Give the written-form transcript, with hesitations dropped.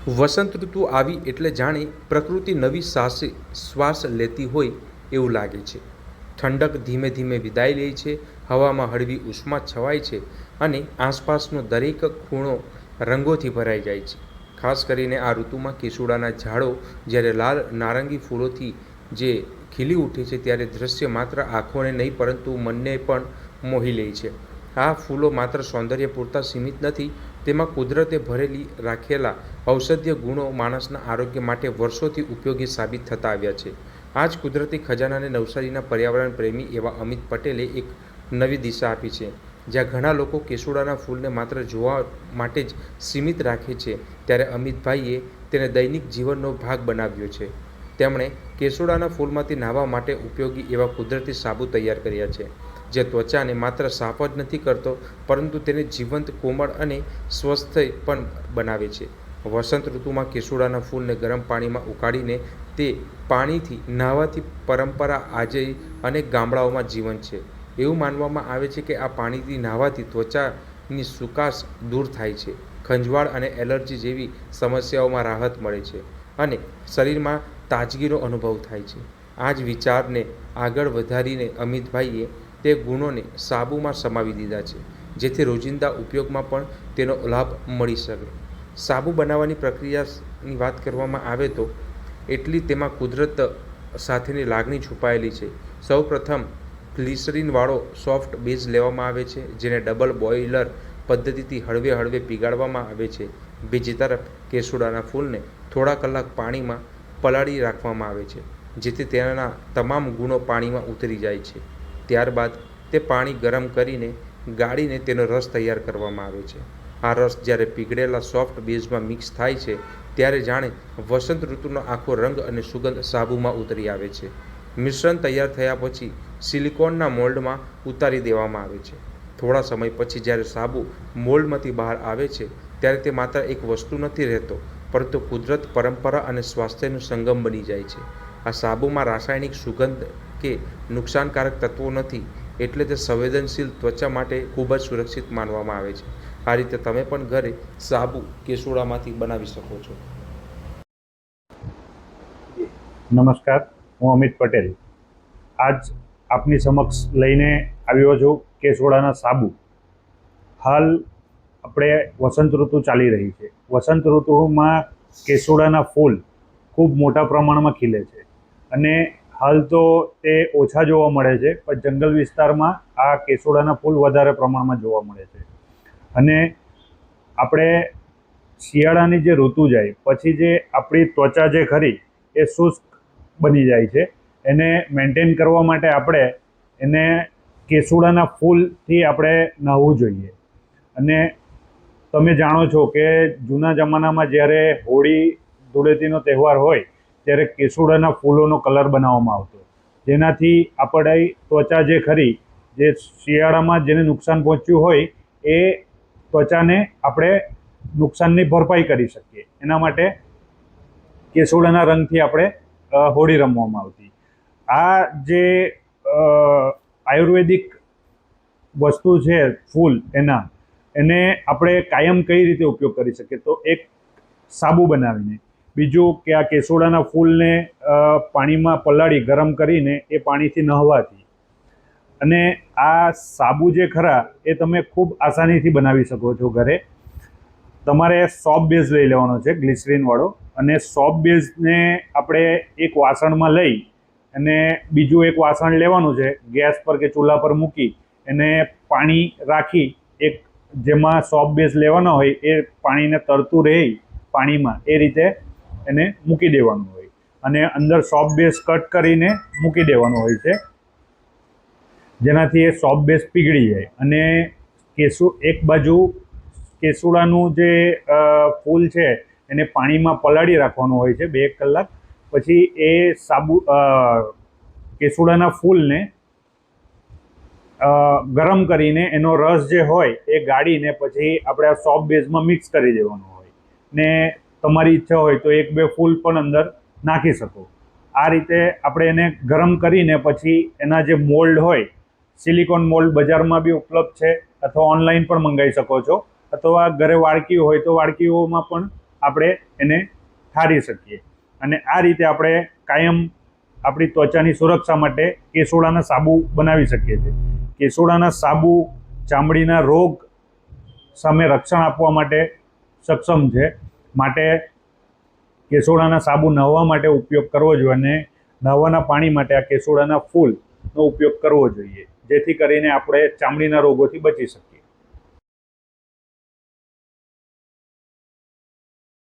વસંત ઋતુ આવી એટલે જાણે પ્રકૃતિ નવી સાસે શ્વાસ લેતી હોય એવું લાગે છે. ઠંડક ધીમે ધીમે વિદાય લે છે, હવામાં હળવી ઉષ્મા છવાય છે અને આસપાસનો દરેક ખૂણો રંગોથી ભરાઈ જાય છે. ખાસ કરીને આ ઋતુમાં કેસુડાના ઝાડો જ્યારે લાલ નારંગી ફૂલોથી જે ખીલી ઉઠે છે ત્યારે દૃશ્ય માત્ર આંખોને નહીં પરંતુ મનને પણ મોહી લે છે. આ ફૂલો માત્ર સૌંદર્ય પૂરતા સીમિત નથી, તેમાં કુદરતે ભરેલી રાખેલા ઔષધીય ગુણો માણસના આરોગ્ય માટે વર્ષોથી ઉપયોગી સાબિત થતા આવ્યા છે. આ જ કુદરતી ખજાનાને નવસારીના પર્યાવરણ પ્રેમી એવા અમિત પટેલે એક નવી દિશા આપી છે. જ્યાં ઘણા લોકો કેસુડાના ફૂલને માત્ર જોવા માટે જ સીમિત રાખે છે, ત્યારે અમિતભાઈએ તેને દૈનિક જીવનનો ભાગ બનાવ્યો છે. તેમણે કેસુડાના ફૂલમાંથી નાહવા માટે ઉપયોગી એવા કુદરતી સાબુ તૈયાર કર્યા છે, જે ત્વચાને માત્ર સાફ જ નથી કરતો પરંતુ તેને જીવંત, કોમળ અને સ્વસ્થ પણ બનાવે છે. વસંત ઋતુમાં કેસુડાના ફૂલને ગરમ પાણીમાં ઉકાળીને તે પાણીથી નાહવાથી પરંપરા આજે અનેક ગામડાઓમાં જીવંત છે. એવું માનવામાં આવે છે કે આ પાણીથી નાહવાથી ત્વચાની સુકાશ દૂર થાય છે, ખંજવાળ અને એલર્જી જેવી સમસ્યાઓમાં રાહત મળે છે અને શરીરમાં તાજગીનો અનુભવ થાય છે. આ જ વિચારને આગળ વધારીને અમિતભાઈએ તે ગુણોને સાબુમાં સમાવી દીધા છે, જેથી રોજિંદા ઉપયોગમાં પણ તેનો લાભ મળી શકે. સાબુ બનાવવાની પ્રક્રિયાની વાત કરવામાં આવે તો એટલી તેમાં કુદરત સાથેની લાગણી છુપાયેલી છે. સૌ પ્રથમ ગ્લિસરીનવાળો સોફ્ટ બેઝ લેવામાં આવે છે, જેને ડબલ બોઇલર પદ્ધતિથી હળવે હળવે પીગાળવામાં આવે છે. બીજી તરફ કેસુડાના ફૂલને થોડા કલાક પાણીમાં પલાળી રાખવામાં આવે છે, જેથી તેના તમામ ગુણો પાણીમાં ઉતરી જાય છે. ત્યારબાદ તે પાણી ગરમ કરીને ગાળીને તેનો રસ તૈયાર કરવામાં આવે છે. આ રસ જ્યારે પીગળેલા સોફ્ટ બેઝમાં મિક્સ થાય છે ત્યારે જાણે વસંત ઋતુનો આખો રંગ અને સુગંધ સાબુમાં ઉતરી આવે છે. મિશ્રણ તૈયાર થયા પછી સિલિકોનના મોલ્ડમાં ઉતારી દેવામાં આવે છે. થોડા સમય પછી જ્યારે સાબુ મોલ્ડમાંથી બહાર આવે છે ત્યારે તે માત્ર એક વસ્તુ નથી રહેતો, પરંતુ કુદરત, પરંપરા અને સ્વાસ્થ્યનું સંગમ બની જાય છે. આ સાબુમાં રાસાયણિક, સુગંધ કે નુકસાનકારક તત્વો નથી, એટલે તે સંવેદનશીલ ત્વચા માટે ખૂબ જ સુરક્ષિત માનવામાં આવે છે. આ રીતે તમે પણ ઘરે સાબુ કેસુડામાંથી બનાવી શકો છો. નમસ્કાર, હું અમિત પટેલ. આજ આપની સમક્ષ લઈને આવ્યો છું કેસુડાના સાબુ. હાલ આપણે વસંત ઋતુ ચાલી રહી છે. વસંત ઋતુમાં કેસુડાના ફૂલ ખૂબ મોટા પ્રમાણમાં ખીલે છે અને હાલ તો તે ઓછા જોવા મળે છે, પણ જંગલ વિસ્તારમાં આ કેસુડાના ફૂલ વધારે પ્રમાણમાં જોવા મળે છે. અને આપણે શિયાળાની જે ઋતુ જાય પછી જે આપણી ત્વચા જે ખરી એ શુષ્ક બની જાય છે, એને મેન્ટેન કરવા માટે આપણે એને કેસુડાના ફૂલથી આપણે નાહવું જોઈએ. અને તમે જાણો છો કે જૂના જમાનામાં જ્યારે હોળી ધૂળેટીનો તહેવાર હોય ત્યારે કેસુડાના ફૂલોનો કલર બનાવવામાં આવતો, જેનાથી આપણી ત્વચા જે ખરી, જે શિયાળામાં જેને નુકસાન પહોંચ્યું હોય એ ત્વચાને આપણે નુકસાનની ભરપાઈ કરી શકીએ. એના માટે કેસુડાના રંગથી આપણે હોળી રમવામાં આવતી. આ જે આયુર્વેદિક વસ્તુ છે ફૂલ, એને આપણે કાયમ કઈ રીતે ઉપયોગ કરી શકીએ? તો એક સાબુ બનાવીને, બીજું કે આ કેસુડાના ફૂલને પાણીમાં પલાળી ગરમ કરીને એ પાણીથી નહાવાથી. અને આ સાબુ જે ખરા એ તમે ખૂબ આસાનીથી બનાવી શકો છો ઘરે. તમારે સોપ બેઝ લઈ લેવાનો છે, ગ્લિસરીનવાળો, અને સોપ બેઝને આપણે એક વાસણમાં લઈ અને બીજું એક વાસણ લેવાનું છે, ગેસ પર કે ચૂલા પર મૂકી એને પાણી રાખી, એક જેમાં સોપ બેઝ લેવાનો હોય એ પાણીને તરતું રહે પાણીમાં એ રીતે એને મૂકી દેવાનું હોય અને અંદર સોપ બેઝ કટ કરીને મૂકી દેવાનું હોય છે, જેનાથી એ સોપ બેઝ પીગળી જાય. અને એક બાજુ કેસુડાનું જે ફૂલ છે એને પાણીમાં પલાળી રાખવાનું હોય છે 2 કલાક. પછી એ સાબુ કેસુડાના ફૂલને ગરમ કરીને એનો રસ જે હોય એ ગાળીને પછી આપણે આ સોપ બેઝમાં મિક્સ કરી દેવાનું હોય ને તમારી ઈચ્છા હોય તો 1-2 ફૂલ પણ અંદર નાખી શકો. આ રીતે આપણે એને ગરમ કરીને પછી એના જે મોલ્ડ હોય, સિલિકોન મોલ્ડ બજારમાં બી ઉપલબ્ધ છે અથવા ઓનલાઈન પણ મંગાવી શકો છો, અથવા ઘરે વાડકી હોય તો વાડકીઓમાં પણ આપણે એને ઠારી શકીએ. અને આ રીતે આપણે કાયમ આપણી ત્વચાની સુરક્ષા માટે કેસોડાના સાબુ બનાવી શકીએ છીએ. કેસોડાના સાબુ ચામડીના રોગ સામે રક્ષણ આપવા માટે સક્ષમ છે. માટે કેસોડાના સાબુ નહાવા માટે ઉપયોગ કરવો જોઈએ અને નહાવાના પાણી માટે આ કેસોડાના ફૂલનો ઉપયોગ કરવો જોઈએ, જેથી કરીને આપણે ચામડીના રોગોથી બચી શકીએ.